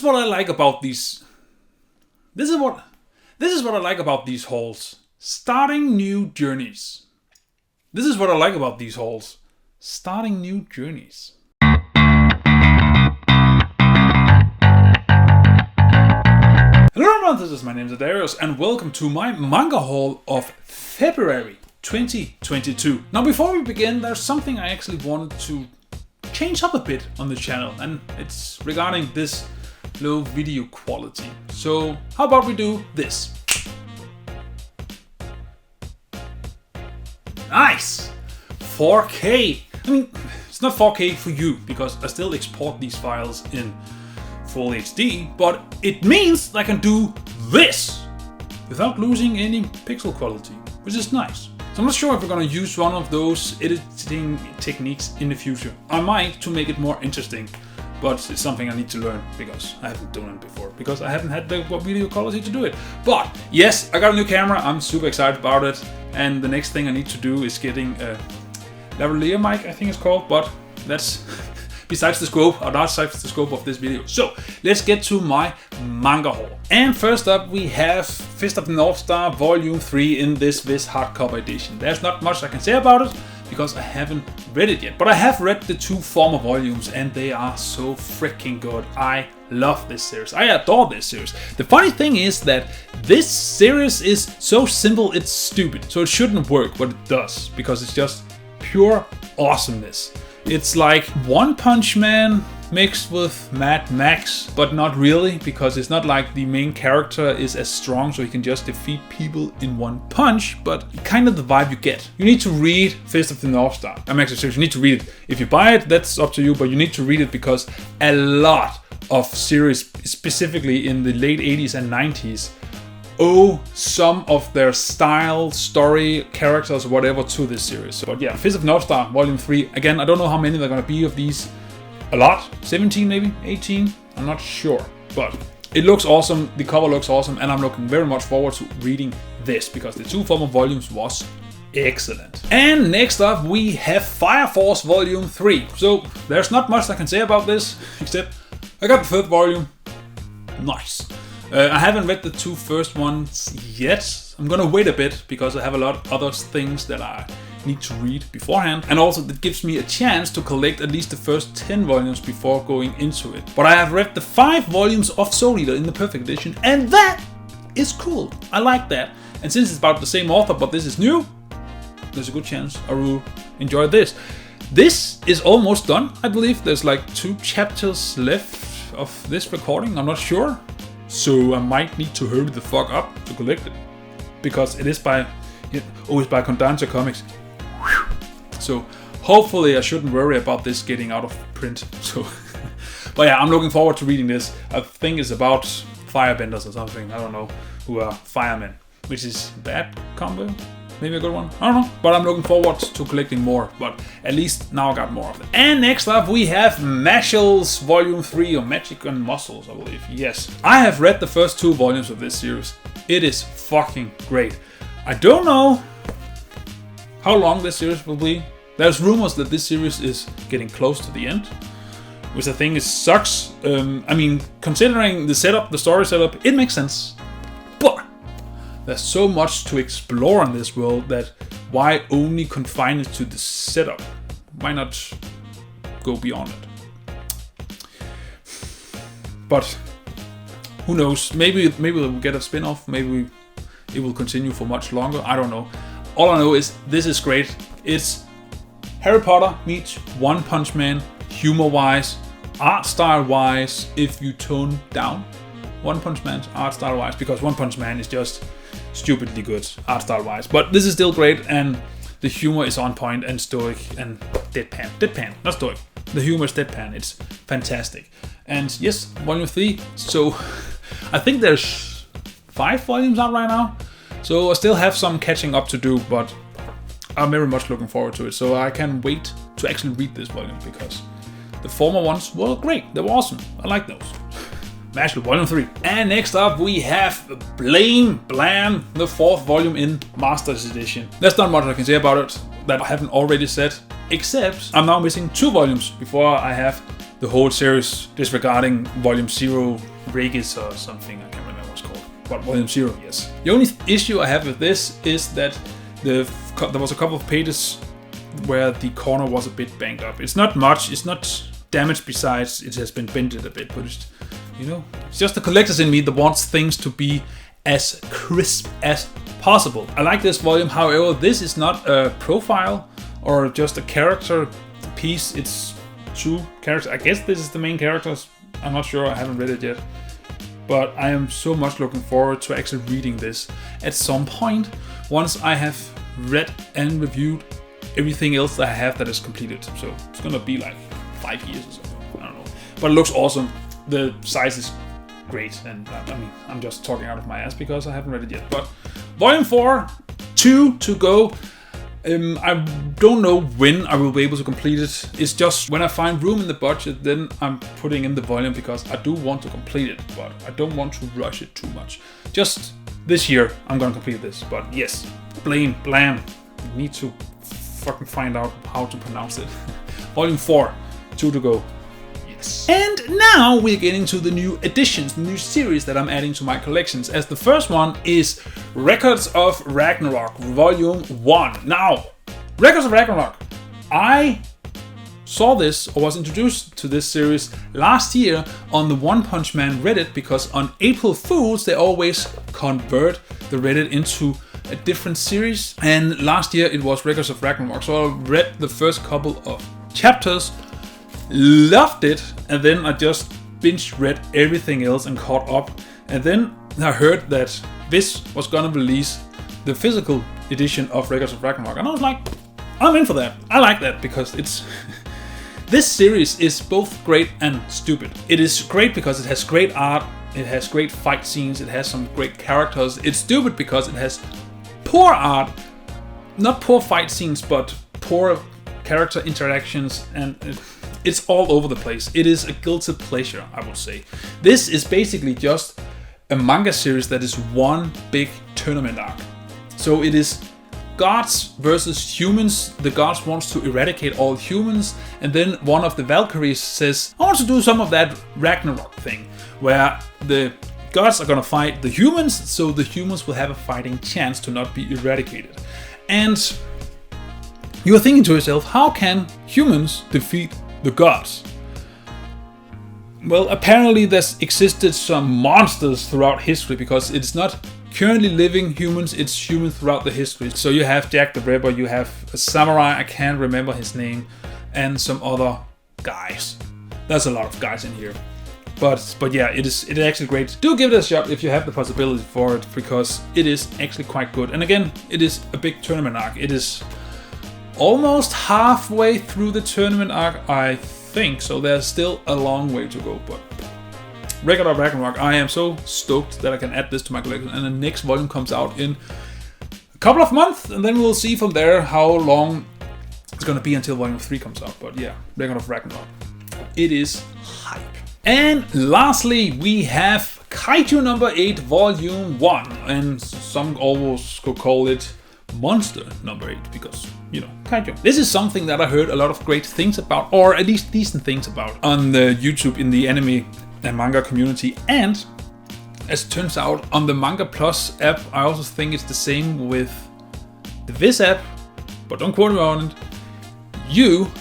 what I like about these. This is what I like about these hauls. Starting new journeys. This is what I like about these hauls. Starting new journeys. Hello everyone, this is my name is Daidarius and welcome to my manga haul of February 2022. Now before we begin, there's something I actually want to change up a bit on the channel, and it's regarding this low video quality. So how about we do this? Nice! 4K! I mean, it's not 4K for you because I still export these files in full HD, but it means I can do this without losing any pixel quality, which is nice. So I'm not sure if we're gonna use one of those editing techniques in the future. I might, to make it more interesting, but it's something I need to learn because I haven't done it before, because I haven't had the video quality to do it. But yes, I got a new camera, I'm super excited about it, and the next thing I need to do is getting a lavalier mic, I think it's called, but that's besides the scope, or not besides the scope of this video. So let's get to my manga haul. And first up we have Fist of the North Star Volume 3 in this hardcover edition. There's not much I can say about it because I haven't read it yet, but I have read the two former volumes and they are so freaking good. I love this series. I adore this series. The funny thing is that this series is so simple it's stupid, so it shouldn't work, but it does because it's just pure awesomeness. It's like One Punch Man mixed with Mad Max, but not really, because it's not like the main character is as strong so he can just defeat people in one punch, but kind of the vibe you get. You need to read Fist of the North Star. I'm actually serious, you need to read it. If you buy it, that's up to you, but you need to read it because a lot of series, specifically in the late 80s and 90s, owe some of their style, story, characters, or whatever to this series. But yeah, Fist of North Star Volume 3. Again, I don't know how many there are going to be of these. A lot? 17 maybe? 18? I'm not sure. But it looks awesome, the cover looks awesome, and I'm looking very much forward to reading this because the two former volumes was excellent. And next up we have Fire Force Volume 3. So there's not much I can say about this, except I got the third volume. Nice. I haven't read the two first ones yet. I'm gonna wait a bit because I have a lot of other things that I need to read beforehand, and also that gives me a chance to collect at least the first 10 volumes before going into it. But I have read the 5 volumes of Soul Eater in the Perfect Edition, and that is cool. I like that. And since it's about the same author but this is new, there's a good chance I will enjoy this. This is almost done, I believe. There's like 2 chapters left of this recording, I'm not sure. So I might need to hurry the fuck up to collect it, because it is by Condanza Comics. So hopefully I shouldn't worry about this getting out of print. So, but yeah, I'm looking forward to reading this. I think it's about firebenders or something. I don't know, who are firemen, which is a bad combo. Maybe a good one, I don't know. But I'm looking forward to collecting more, but at least now I got more of it. And next up we have Mashle's Volume 3, or Magic and Muscles, I believe. Yes, I have read the first 2 volumes of this series. It is fucking great. I don't know how long this series will be. There's rumors that this series is getting close to the end, which I think sucks. I mean, considering the setup, the story setup, it makes sense. But there's so much to explore in this world that why only confine it to the setup? Why not go beyond it? But who knows? Maybe we'll get a spin-off. Maybe it will continue for much longer. I don't know. All I know is this is great. It's Harry Potter meets One Punch Man, humor-wise, art style-wise. If you tone down One Punch Man's art style-wise, because One Punch Man is just stupidly good art style wise, but this is still great, and the humor is on point and stoic and deadpan, not stoic. The humor is deadpan. It's fantastic. And yes, Volume 3. So I think there's 5 volumes out right now, so I still have some catching up to do, but I'm very much looking forward to it. So I can't wait to actually read this volume because the former ones were great. They were awesome. I like those. Mashle Volume 3. And next up we have Blame Blam, the 4th volume in Masters Edition. There's not much I can say about it that I haven't already said, except I'm now missing 2 volumes before I have the whole series, disregarding Volume 0 Regis or something, I can't remember what it's called. But Volume 0, yes. The only issue I have with this is that there was a couple of pages where the corner was a bit banged up. It's not much, it's not damaged besides it has been bended a bit, but it's, you know, it's just the collectors in me that wants things to be as crisp as possible. I like this volume, however, this is not a profile or just a character piece, it's 2 characters. I guess this is the main characters, I'm not sure, I haven't read it yet. But I am so much looking forward to actually reading this at some point, once I have read and reviewed everything else that I have that is completed. So it's gonna be like 5 years or something, I don't know. But it looks awesome, the size is great, and I mean, I'm just talking out of my ass because I haven't read it yet. But Volume 4, 2 to go. I don't know when I will be able to complete it. It's just when I find room in the budget, then I'm putting in the volume because I do want to complete it, but I don't want to rush it too much. Just this year, I'm gonna complete this. But yes, blam, I need to fucking find out how to pronounce it. Volume 4, 2 to go. Yes. And now we're getting to the new additions, the new series that I'm adding to my collections. As the first one is Records of Ragnarok, Volume 1. Now, Records of Ragnarok. I saw this, or was introduced to this series last year on the One Punch Man Reddit, because on April Fools they always convert the Reddit into a different series. And last year it was Records of Ragnarok. So I read the first couple of chapters, loved it, and then I just binge read everything else and caught up. And then I heard that this was gonna release the physical edition of Records of Ragnarok, and I was like, I'm in for that. I like that because it's this series is both great and stupid. It is great because it has great art, it has great fight scenes, it has some great characters. It's stupid because it has poor art, not poor fight scenes, but poor character interactions, and it's all over the place. It is a guilty pleasure, I would say. This is basically just a manga series that is one big tournament arc. So it is gods versus humans. The gods wants to eradicate all humans, and then one of the Valkyries says, I want to do some of that Ragnarok thing, where the gods are gonna fight the humans, so the humans will have a fighting chance to not be eradicated. And you're thinking to yourself, how can humans defeat the gods? Well, apparently there's existed some monsters throughout history, because it's not currently living humans, it's humans throughout the history. So you have Jack the Ripper, you have a samurai, I can't remember his name, and some other guys. There's a lot of guys in here. But yeah, it is actually great. Do give it a shot if you have the possibility for it, because it is actually quite good. And again, it is a big tournament arc. It is almost halfway through the tournament arc, I think, so there's still a long way to go. But Record of Ragnarok, I am so stoked that I can add this to my collection, and the next volume comes out in a couple of months, and then we'll see from there how long it's gonna be until volume 3 comes out. But yeah, Record of Ragnarok, it is hype. And lastly, we have Kaiju number 8, volume 1, and some almost could call it Monster number 8, because, you know, Kaiju. This is something that I heard a lot of great things about, or at least decent things about, on the YouTube in the anime and manga community. And as it turns out, on the Manga Plus app, I also think it's the same with the Viz app, but don't quote me on it. You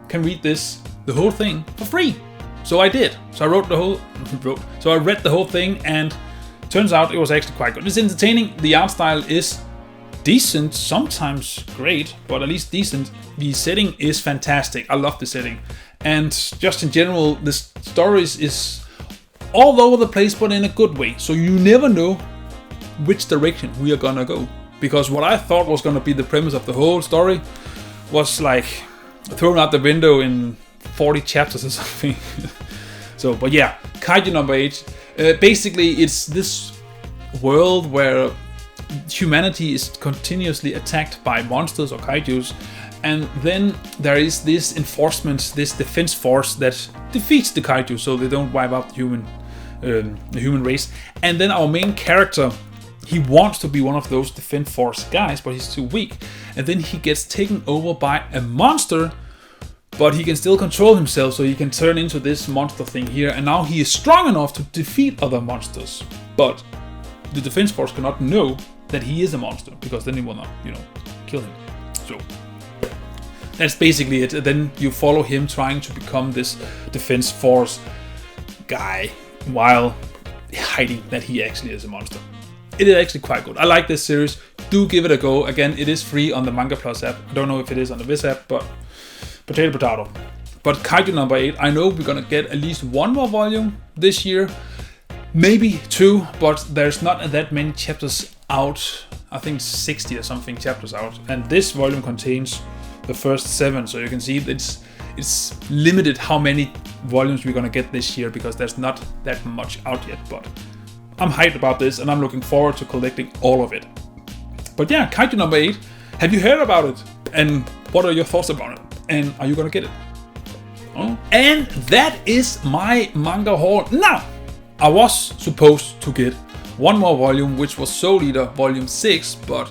can read the whole thing for free. So I did. So I read the whole thing, and turns out it was actually quite good. It's entertaining. The art style is decent, sometimes great, but at least decent. The setting is fantastic. I love the setting. And just in general, the stories is all over the place, but in a good way. So you never know which direction we are gonna go. Because what I thought was gonna be the premise of the whole story was like thrown out the window in 40 chapters or something. So, but yeah, Kaiju number 8. Basically, it's this world where humanity is continuously attacked by monsters or kaijus, and then there is this enforcement, this defense force that defeats the kaiju, so they don't wipe out the human race. And then our main character, he wants to be one of those defense force guys, but he's too weak, and then he gets taken over by a monster, but he can still control himself, so he can turn into this monster thing here, and now he is strong enough to defeat other monsters. But the defense force cannot know that he is a monster, because then he will not, kill him. So that's basically it. Then you follow him trying to become this defense force guy while hiding that he actually is a monster. It is actually quite good. I like this series. Do give it a go. Again, it is free on the Manga Plus app. I don't know if it is on the Viz app, but potato potato. But Kaiju number 8, I know we're gonna get at least one more volume this year. Maybe 2, but there's not that many chapters out. I think 60 or something chapters out. And this volume contains the first 7, so you can see it's limited how many volumes we're gonna get this year, because there's not that much out yet. But I'm hyped about this, and I'm looking forward to collecting all of it. But yeah, Kaiju number 8, have you heard about it? And what are your thoughts about it? And are you gonna get it? Oh. And that is my manga haul. Now, I was supposed to get one more volume, which was Soul Eater Volume 6, but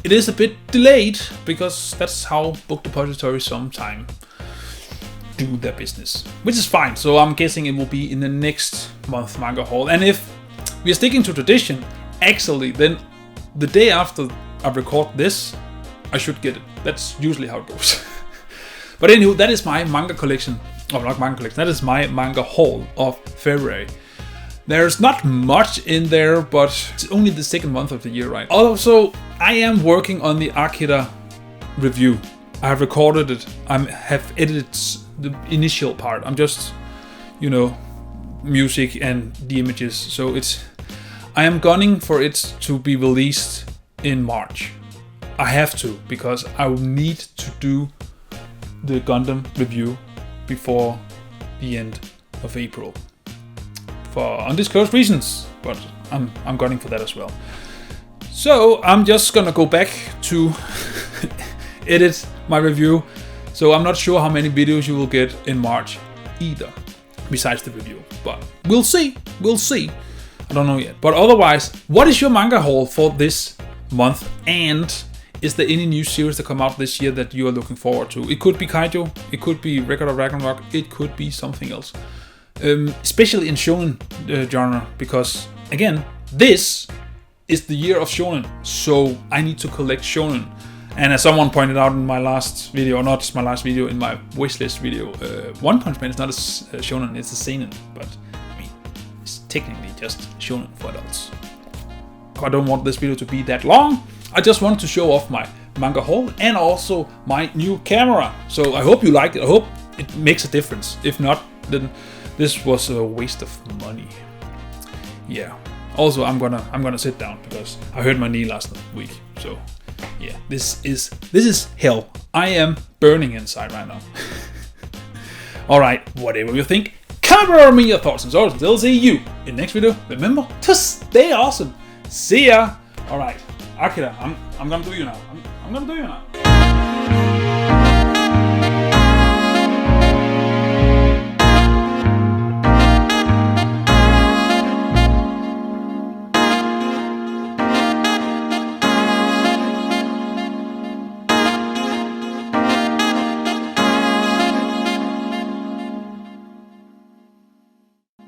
it is a bit delayed, because that's how book depositories sometimes do their business, which is fine. So I'm guessing it will be in the next month manga haul. And if we are sticking to tradition, actually, then the day after I record this, I should get it. That's usually how it goes. But anywho, that is my manga collection. Oh, not manga collection. That is my manga haul of February. There's not much in there, but it's only the second month of the year, right? Also, I am working on the Akira review. I have recorded it. I have edited the initial part. I'm just, music and the images. So I am gunning for it to be released in March. I have to, because I will need to do the Gundam review before the end of April. For undisclosed reasons, but I'm gunning for that as well. So I'm just gonna go back to edit my review. So I'm not sure how many videos you will get in March either, besides the review. But we'll see. I don't know yet. But otherwise, what is your manga haul for this month? And is there any new series that come out this year that you are looking forward to? It could be Kaiju, it could be Record of Ragnarok, it could be something else. Especially in shounen genre, because again, this is the year of shounen, so I need to collect shounen. And as someone pointed out in my last video, or not my last video, in my wishlist video, One Punch Man is not a shounen, it's a seinen, but I mean, it's technically just shounen for adults. I don't want this video to be that long. I just wanted to show off my manga haul and also my new camera. So I hope you like it. I hope it makes a difference. If not, then this was a waste of money. Yeah. Also, I'm gonna sit down because I hurt my knee last week. So yeah, this is hell. I am burning inside right now. All right, whatever you think, comment me your thoughts and so until see you in the next video. Remember to stay awesome. See ya. All right. Akira, I'm gonna do you now. I'm gonna do you now.